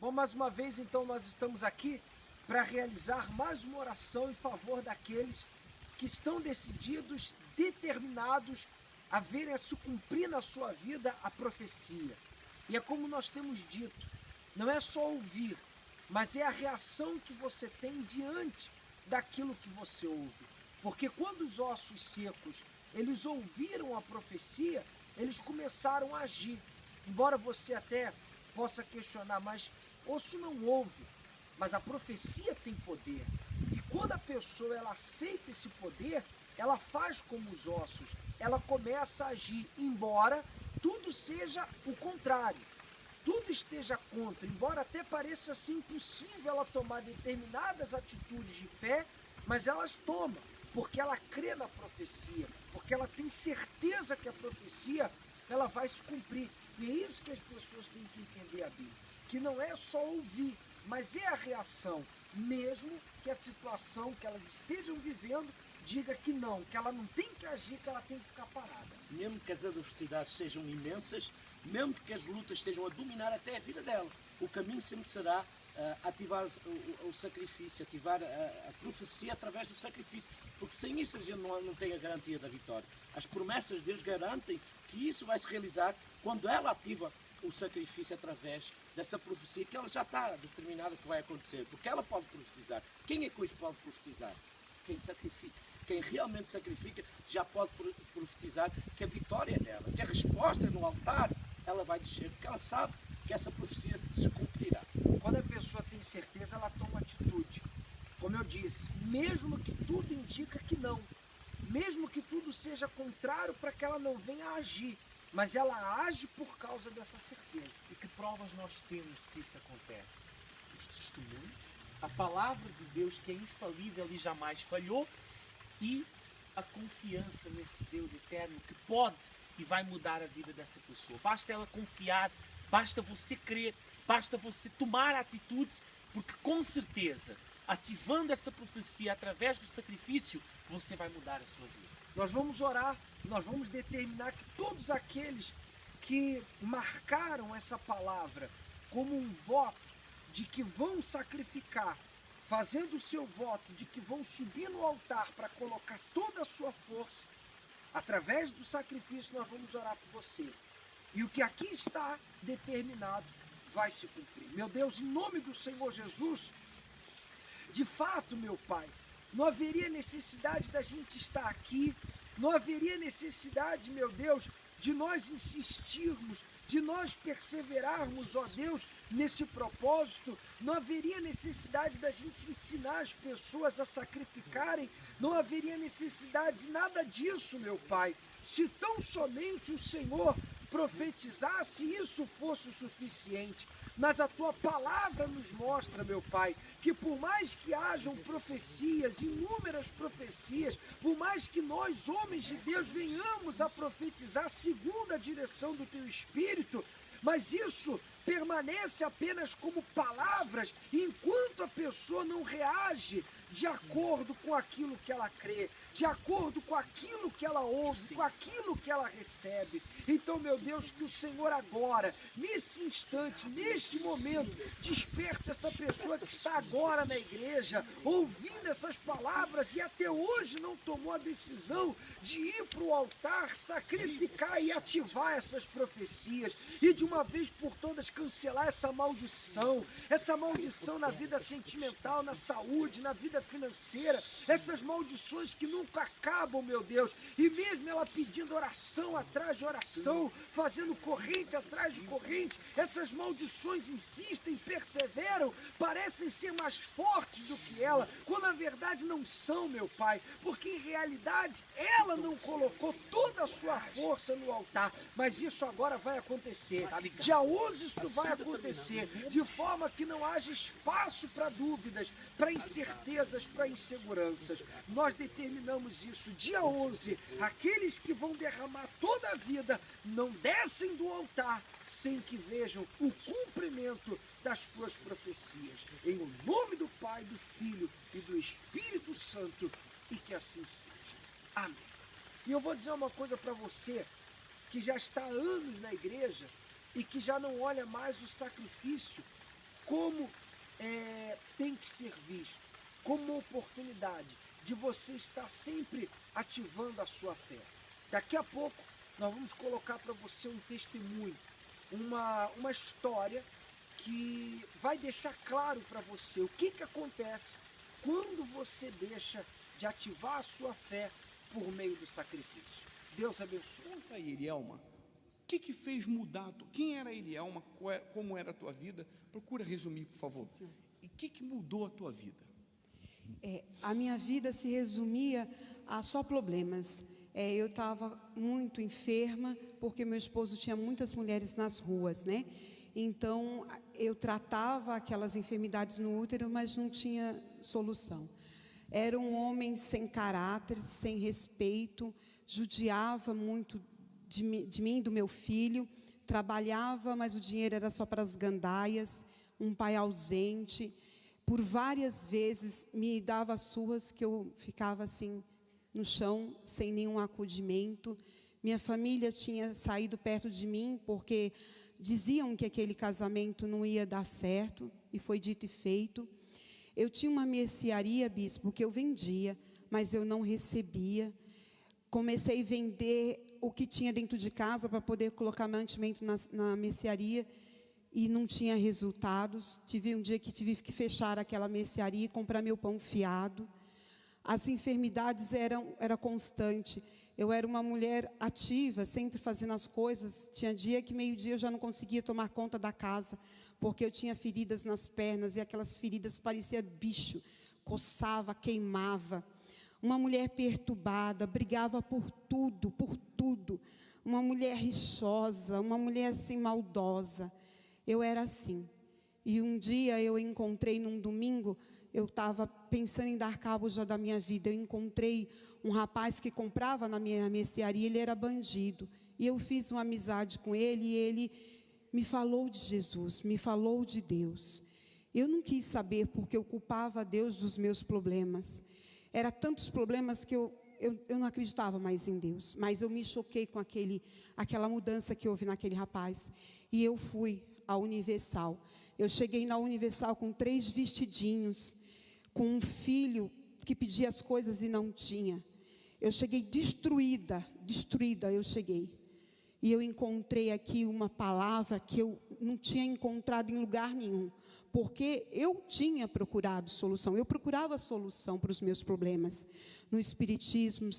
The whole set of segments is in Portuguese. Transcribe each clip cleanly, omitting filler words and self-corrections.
Bom, mais uma vez, então, nós estamos aqui para realizar mais uma oração em favor daqueles que estão decididos, determinados a verem a se cumprir na sua vida a profecia. E é como nós temos dito, não é só ouvir, mas é a reação que você tem diante daquilo que você ouve. Porque quando os ossos secos, eles ouviram a profecia, eles começaram a agir. Embora você até possa questionar, mas osso não ouve, mas a profecia tem poder. E quando a pessoa ela aceita esse poder, ela faz como os ossos, ela começa a agir, embora tudo seja o contrário, tudo esteja contra, embora até pareça assim impossível ela tomar determinadas atitudes de fé, mas elas tomam, porque ela crê na profecia, porque ela tem certeza que a profecia ela vai se cumprir. E é isso que as pessoas têm que entender a Bíblia, que não é só ouvir, mas é a reação, mesmo que a situação que elas estejam vivendo diga que não, que ela não tem que agir, que ela tem que ficar parada. Mesmo que as adversidades sejam imensas, mesmo que as lutas estejam a dominar até a vida dela, o caminho sempre será ativar o sacrifício, ativar a profecia através do sacrifício, porque sem isso a gente não tem a garantia da vitória. As promessas de Deus garantem que isso vai se realizar quando ela ativa o sacrifício através dessa profecia que ela já está determinada que vai acontecer, porque ela pode profetizar. Quem é que hoje pode profetizar? Quem sacrifica. Quem realmente sacrifica já pode profetizar que a vitória é dela, que a resposta é no altar, ela vai descer, porque ela sabe que essa profecia se cumprirá. Quando a pessoa tem certeza, ela toma atitude. Como eu disse, mesmo que tudo indica que não, mesmo que tudo seja contrário para que ela não venha a agir, mas ela age por causa dessa certeza. E que provas nós temos de que isso acontece? Os testemunhos, a palavra de Deus que é infalível e jamais falhou, e a confiança nesse Deus eterno que pode e vai mudar a vida dessa pessoa. Basta ela confiar, basta você crer, basta você tomar atitudes, porque com certeza, ativando essa profecia através do sacrifício, você vai mudar a sua vida. Nós vamos orar, nós vamos determinar que todos aqueles que marcaram essa palavra como um voto de que vão sacrificar, fazendo o seu voto de que vão subir no altar para colocar toda a sua força, através do sacrifício nós vamos orar por você. E o que aqui está determinado vai se cumprir. Meu Deus, em nome do Senhor Jesus, de fato, meu Pai, não haveria necessidade da gente estar aqui, não haveria necessidade, meu Deus, de nós insistirmos, de nós perseverarmos, ó Deus, nesse propósito, não haveria necessidade da gente ensinar as pessoas a sacrificarem, não haveria necessidade de nada disso, meu Pai, se tão somente o Senhor profetizasse, isso fosse o suficiente. Mas a tua palavra nos mostra, meu Pai, que por mais que hajam profecias, inúmeras profecias, por mais que nós, homens de Deus, venhamos a profetizar segundo a direção do teu Espírito, mas isso permanece apenas como palavras enquanto a pessoa não reage de acordo com aquilo que ela crê, de acordo com aquilo que ela ouve, com aquilo que ela recebe. Então, meu Deus, que o Senhor agora, nesse instante, neste momento, desperte essa pessoa que está agora na igreja, ouvindo essas palavras e até hoje não tomou a decisão de ir para o altar, sacrificar e ativar essas profecias e de uma vez por todas cancelar essa maldição na vida sentimental, na saúde, na vida financeira, essas maldições que nunca acabam, meu Deus, e mesmo ela pedindo oração atrás de oração, fazendo corrente atrás de corrente, essas maldições insistem, perseveram, parecem ser mais fortes do que ela, quando na verdade não são, meu Pai, porque em realidade ela não colocou toda a sua força no altar, mas isso agora vai acontecer, dia 11 isso vai acontecer, de forma que não haja espaço para dúvidas, para incertezas, para inseguranças. Nós determinamos isso, dia 11, aqueles que vão derramar toda a vida não descem do altar sem que vejam o cumprimento das tuas profecias. Em o nome do Pai, do Filho e do Espírito Santo, e que assim seja. Amém. E eu vou dizer uma coisa para você que já está há anos na igreja e que já não olha mais o sacrifício como tem que ser visto, como uma oportunidade de você estar sempre ativando a sua fé. Daqui a pouco nós vamos colocar para você um testemunho, uma história que vai deixar claro para você o que acontece quando você deixa de ativar a sua fé por meio do sacrifício. Deus abençoe. Conta aí, Elielma, o que fez mudar? Quem era Elielma? Como era a tua vida? Procura resumir, por favor. Sim, e o que mudou a tua vida? A minha vida se resumia a só problemas. Eu estava muito enferma, porque meu esposo tinha muitas mulheres nas ruas, né? Então, eu tratava aquelas enfermidades no útero, mas não tinha solução. Era um homem sem caráter, sem respeito, judiava muito de mim, do meu filho, trabalhava, mas o dinheiro era só para as gandaias, um pai ausente. Por várias vezes me dava surras que eu ficava assim no chão, sem nenhum acudimento. Minha família tinha saído perto de mim porque diziam que aquele casamento não ia dar certo, e foi dito e feito. Eu tinha uma mercearia, bispo, que eu vendia, mas eu não recebia. Comecei a vender o que tinha dentro de casa para poder colocar mantimento na mercearia, e não tinha resultados. Tive um dia que tive que fechar aquela mercearia e comprar meu pão fiado. As enfermidades era constante. Eu era uma mulher ativa, sempre fazendo as coisas. Tinha dia que meio-dia eu já não conseguia tomar conta da casa, porque eu tinha feridas nas pernas, e aquelas feridas pareciam bicho, coçava, queimava. Uma mulher perturbada, brigava por tudo, uma mulher rixosa, uma mulher assim maldosa. Eu era assim. E um dia eu encontrei, num domingo, eu estava pensando em dar cabo já da minha vida. Eu encontrei um rapaz que comprava na minha mercearia, ele era bandido. E eu fiz uma amizade com ele, e ele me falou de Jesus, me falou de Deus. Eu não quis saber, porque eu culpava a Deus dos meus problemas. Era tantos problemas que eu não acreditava mais em Deus. Mas eu me choquei com aquela mudança que houve naquele rapaz. E eu fui à Universal. Eu cheguei na Universal com 3 vestidinhos, com um filho que pedia as coisas e não tinha. Eu cheguei destruída eu cheguei. E eu encontrei aqui uma palavra que eu não tinha encontrado em lugar nenhum, porque eu tinha procurado solução. Eu procurava solução para os meus problemas, no espiritismo,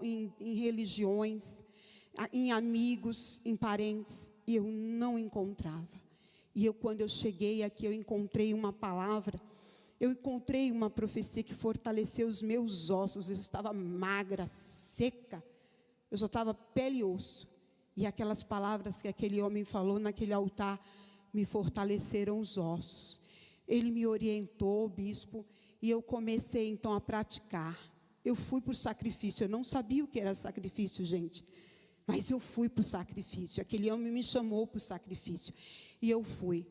em religiões, em amigos, em parentes, e eu não encontrava. E quando eu cheguei aqui, eu encontrei uma palavra, eu encontrei uma profecia que fortaleceu os meus ossos. Eu estava magra, seca, eu só estava pele e osso. E aquelas palavras que aquele homem falou naquele altar me fortaleceram os ossos. Ele me orientou, bispo, e eu comecei então a praticar. Eu fui para o sacrifício. Eu não sabia o que era sacrifício, gente, mas eu fui para o sacrifício. Aquele homem me chamou para o sacrifício, e eu fui.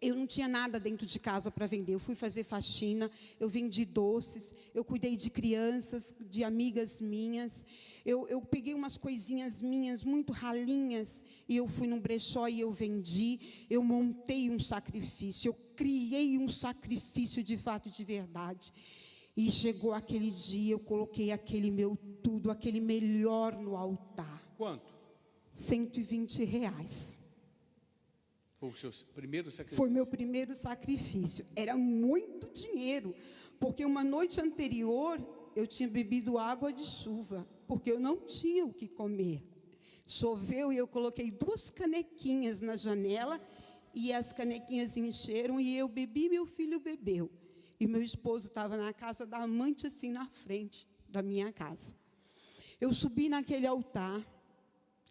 Eu não tinha nada dentro de casa para vender. Eu fui fazer faxina, eu vendi doces, eu cuidei de crianças, de amigas minhas. Eu peguei umas coisinhas minhas muito ralinhas, e eu fui num brechó e eu vendi. Eu montei um sacrifício, eu criei um sacrifício de fato e de verdade. E chegou aquele dia, eu coloquei aquele meu tudo, aquele melhor no altar. Quanto? R$120. Foi o seu primeiro sacrifício? Foi meu primeiro sacrifício. Era muito dinheiro, porque uma noite anterior eu tinha bebido água de chuva, porque eu não tinha o que comer. Choveu e eu coloquei 2 canequinhas na janela, e as canequinhas encheram, e eu bebi, meu filho bebeu. E meu esposo estava na casa da amante, assim, na frente da minha casa. Eu subi naquele altar,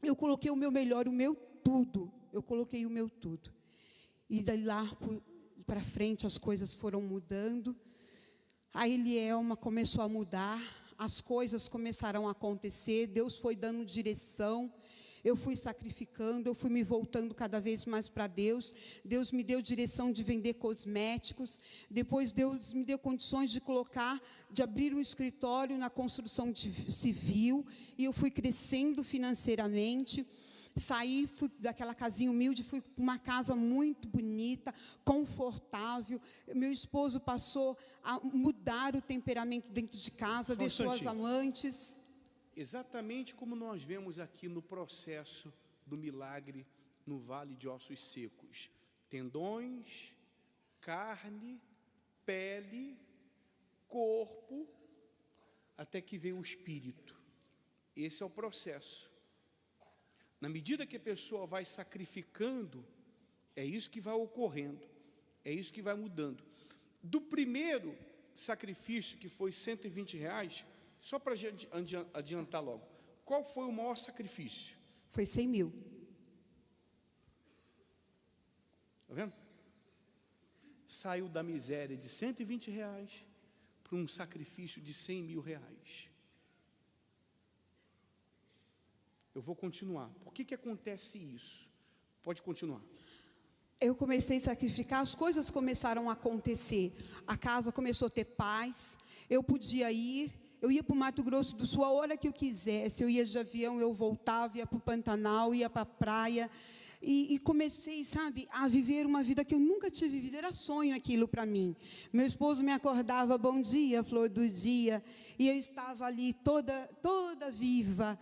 eu coloquei o meu melhor, o meu tudo. Eu coloquei o meu tudo. E daí lá para frente as coisas foram mudando. A Elielma começou a mudar, as coisas começaram a acontecer, Deus foi dando direção. Eu fui sacrificando, eu fui me voltando cada vez mais para Deus. Deus me deu direção de vender cosméticos. Depois Deus me deu condições de abrir um escritório na construção civil. E eu fui crescendo financeiramente. Saí, fui daquela casinha humilde, fui para uma casa muito bonita, confortável. Meu esposo passou a mudar o temperamento dentro de casa, deixou as amantes. Exatamente como nós vemos aqui no processo do milagre no Vale de Ossos Secos. Tendões, carne, pele, corpo, até que veio o espírito. Esse é o processo. Na medida que a pessoa vai sacrificando, é isso que vai ocorrendo, é isso que vai mudando. Do primeiro sacrifício, que foi R$120, só para adiantar logo, qual foi o maior sacrifício? Foi 100 mil. Está vendo? Saiu da miséria de R$120 para um sacrifício de R$100 mil. Eu vou continuar. Por que acontece isso? Pode continuar. Eu comecei a sacrificar, as coisas começaram a acontecer. A casa começou a ter paz. Eu podia ir, eu ia para o Mato Grosso do Sul a hora que eu quisesse. Eu ia de avião, eu voltava, ia para o Pantanal, ia para a praia. E comecei, sabe, a viver uma vida que eu nunca tinha vivido. Era sonho aquilo para mim. Meu esposo me acordava, bom dia, flor do dia. E eu estava ali toda viva.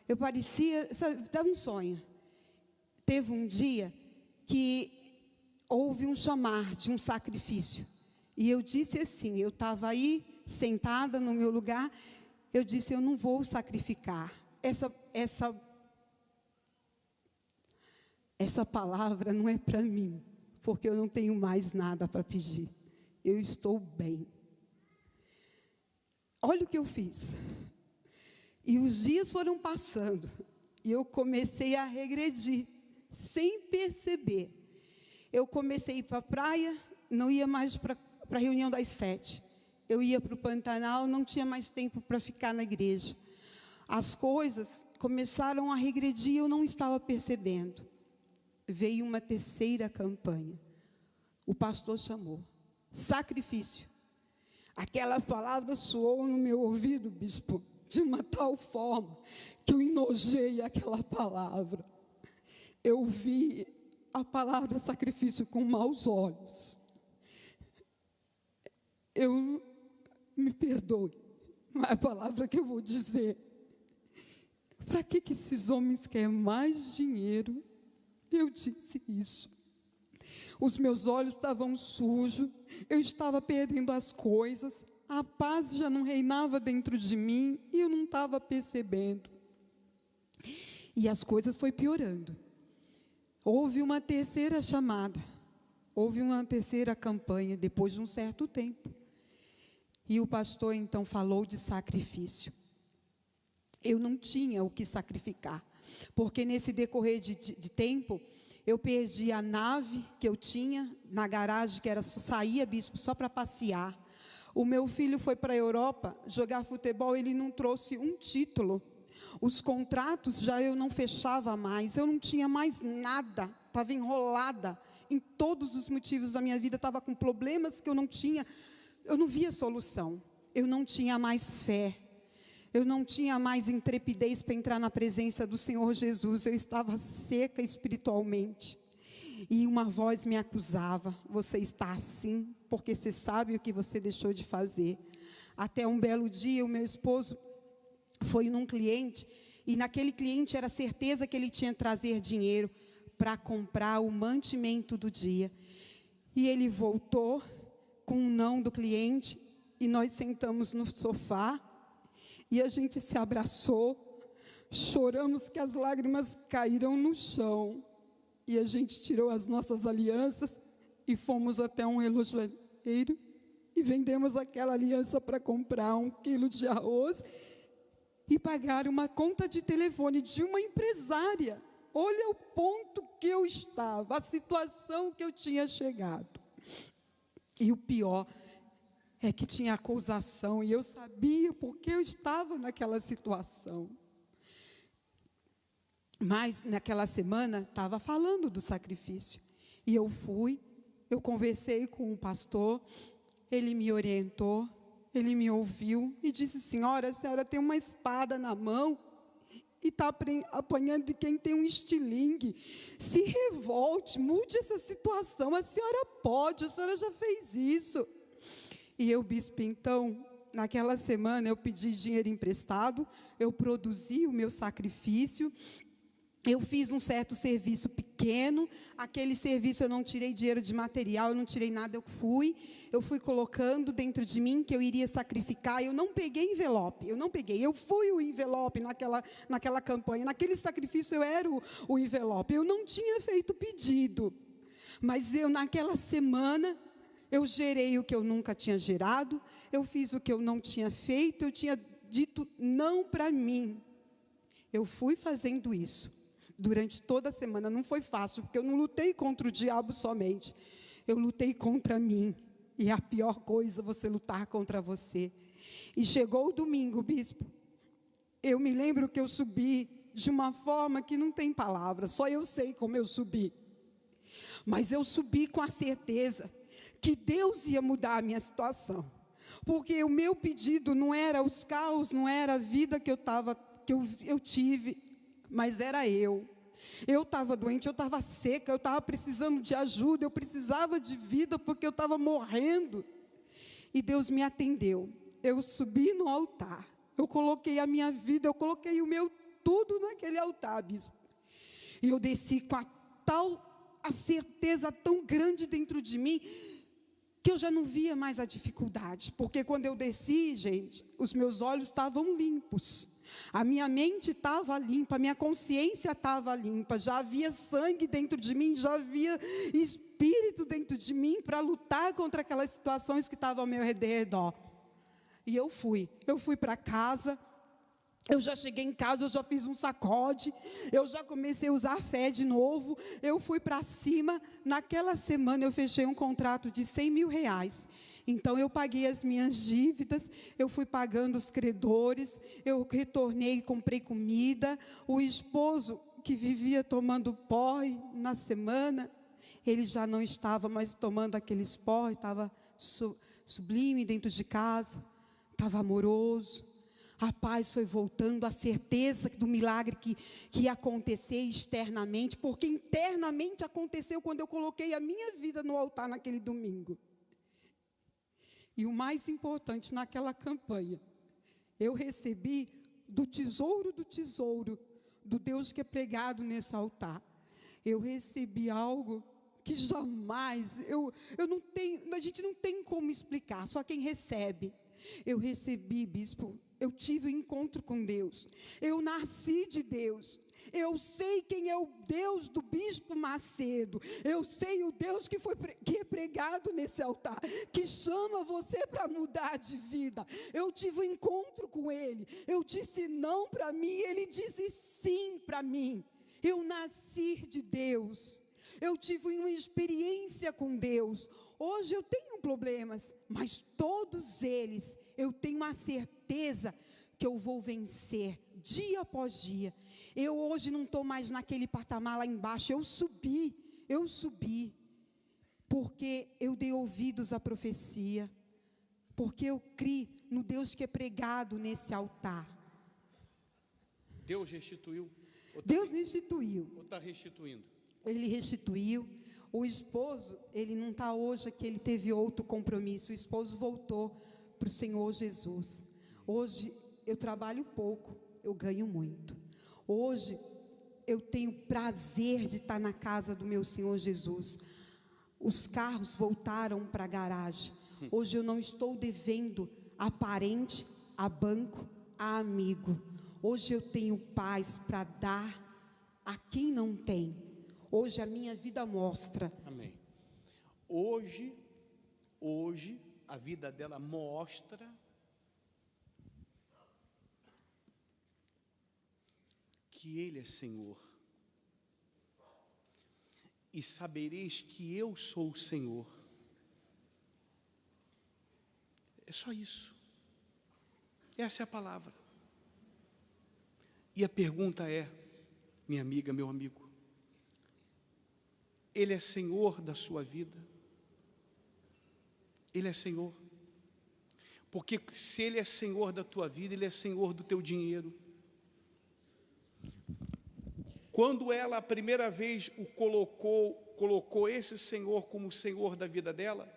Eu parecia, sabe, estava um sonho. Teve um dia que houve um chamar de um sacrifício. E eu disse assim, eu estava aí, sentada no meu lugar, eu disse, eu não vou sacrificar. Essa palavra não é para mim, porque eu não tenho mais nada para pedir. Eu estou bem. Olha o que eu fiz. E os dias foram passando, e eu comecei a regredir, sem perceber. Eu comecei a ir para a praia, não ia mais para a reunião das 7. Eu ia para o Pantanal, não tinha mais tempo para ficar na igreja. As coisas começaram a regredir, eu não estava percebendo. Veio uma terceira campanha. O pastor chamou, sacrifício. Aquela palavra soou no meu ouvido, bispo, de uma tal forma que eu enojei aquela palavra. Eu vi a palavra sacrifício com maus olhos. Eu me perdoe, mas a palavra que eu vou dizer, para que esses homens querem mais dinheiro? Eu disse isso. Os meus olhos estavam sujos, eu estava perdendo as coisas, a paz já não reinava dentro de mim e eu não estava percebendo. E as coisas foram piorando. Houve uma terceira chamada, houve uma terceira campanha, depois de um certo tempo. E o pastor então falou de sacrifício. Eu não tinha o que sacrificar, porque nesse decorrer de tempo, eu perdi a nave que eu tinha na garagem, que era saía, bispo, só para passear. O meu filho foi para a Europa jogar futebol, ele não trouxe um título. Os contratos já eu não fechava mais, eu não tinha mais nada, estava enrolada em todos os motivos da minha vida, estava com problemas que eu não via solução. Eu não tinha mais fé, eu não tinha mais intrepidez para entrar na presença do Senhor Jesus, eu estava seca espiritualmente. E uma voz me acusava, você está assim, porque você sabe o que você deixou de fazer. Até um belo dia, o meu esposo foi num cliente, e naquele cliente era certeza que ele tinha que trazer dinheiro para comprar o mantimento do dia. E ele voltou com um não do cliente, e nós sentamos no sofá, e a gente se abraçou, choramos que as lágrimas caíram no chão, e a gente tirou as nossas alianças, e fomos até um relojoeiro, e vendemos aquela aliança para comprar 1 quilo de arroz, e pagar uma conta de telefone de uma empresária. Olha o ponto que eu estava, a situação que eu tinha chegado. E o pior é que tinha acusação, e eu sabia porque eu estava naquela situação. Mas naquela semana estava falando do sacrifício. E eu conversei com o pastor, ele me orientou, ele me ouviu e disse, senhora, a senhora tem uma espada na mão e está apanhando de quem tem um estilingue. Se revolte, mude essa situação. A senhora pode, a senhora já fez isso. E eu, bispo, então, naquela semana eu pedi dinheiro emprestado, eu produzi o meu sacrifício, eu fiz um certo serviço pequeno, aquele serviço eu não tirei dinheiro de material, eu não tirei nada, eu fui colocando dentro de mim que eu iria sacrificar, eu não peguei envelope, eu fui o envelope naquela campanha, naquele sacrifício eu era o envelope, eu não tinha feito pedido, mas eu naquela semana, eu gerei o que eu nunca tinha gerado, eu fiz o que eu não tinha feito, eu tinha dito não para mim, eu fui fazendo isso. Durante toda a semana, não foi fácil, porque eu não lutei contra o diabo somente, eu lutei contra mim, e é a pior coisa, você lutar contra você. E chegou o domingo, bispo, eu me lembro que eu subi de uma forma que não tem palavras, só eu sei como eu subi, mas eu subi com a certeza que Deus ia mudar a minha situação, porque o meu pedido não era os caos, não era a vida que eu tive, mas era eu estava doente, eu estava seca, eu estava precisando de ajuda, eu precisava de vida, porque eu estava morrendo, e Deus me atendeu, eu subi no altar, eu coloquei a minha vida, eu coloquei o meu tudo naquele altar, bispo, e eu desci com a certeza tão grande dentro de mim, que eu já não via mais a dificuldade, porque quando eu desci, gente, os meus olhos estavam limpos, a minha mente estava limpa, a minha consciência estava limpa, já havia sangue dentro de mim, já havia espírito dentro de mim para lutar contra aquelas situações que estavam ao meu redor. E eu fui para casa, eu já cheguei em casa, eu já fiz um sacode, eu já comecei a usar a fé de novo, eu fui para cima, naquela semana eu fechei um contrato de 100 mil reais, então eu paguei as minhas dívidas, eu fui pagando os credores, eu retornei, comprei comida, o esposo que vivia tomando porre na semana, ele já não estava mais tomando aqueles porre, estava sublime dentro de casa, estava amoroso, a paz foi voltando, a certeza do milagre que ia acontecer externamente, porque internamente aconteceu quando eu coloquei a minha vida no altar naquele domingo. E o mais importante naquela campanha, eu recebi do tesouro, do Deus que é pregado nesse altar. Eu recebi algo que jamais, a gente não tem como explicar, só quem recebe. Eu recebi, bispo, eu tive um encontro com Deus, eu nasci de Deus, eu sei quem é o Deus do bispo Macedo, eu sei o Deus que é pregado nesse altar, que chama você para mudar de vida. Eu tive um encontro com Ele, eu disse não para mim, Ele disse sim para mim. Eu nasci de Deus, eu tive uma experiência com Deus. Hoje eu tenho problemas, mas todos eles eu tenho a certeza que eu vou vencer dia após dia. Eu hoje não estou mais naquele patamar lá embaixo, eu subi, porque eu dei ouvidos à profecia, porque eu criei no Deus que é pregado nesse altar. Deus restituiu? Deus restituiu. Ou está restituindo? Ele restituiu. O esposo, ele não está hoje, que ele teve outro compromisso, o esposo voltou para o Senhor Jesus. Hoje eu trabalho pouco, eu ganho muito. Hoje eu tenho prazer de estar na casa do meu Senhor Jesus. Os carros voltaram para a garagem. Hoje eu não estou devendo a parente, a banco, a amigo. Hoje eu tenho paz para dar a quem não tem. Hoje a minha vida mostra. Amém. Hoje a vida dela mostra que Ele é Senhor. E sabereis que eu sou o Senhor. É só isso. Essa é a palavra. E a pergunta é, minha amiga, meu amigo, Ele é Senhor da sua vida? Ele é Senhor? Porque se Ele é Senhor da tua vida, Ele é Senhor do teu dinheiro. Quando ela a primeira vez colocou esse Senhor como o Senhor da vida dela,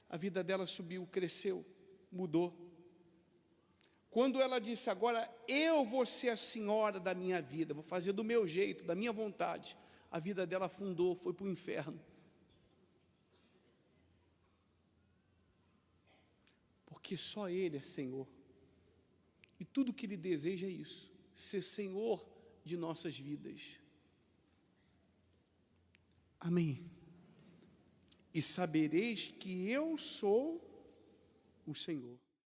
a vida dela subiu, cresceu, mudou. Quando ela disse, agora eu vou ser a senhora da minha vida, vou fazer do meu jeito, da minha vontade, a vida dela afundou, foi para o inferno. Porque só Ele é Senhor. E tudo que Ele deseja é isso, ser Senhor de nossas vidas. Amém. E sabereis que eu sou o Senhor.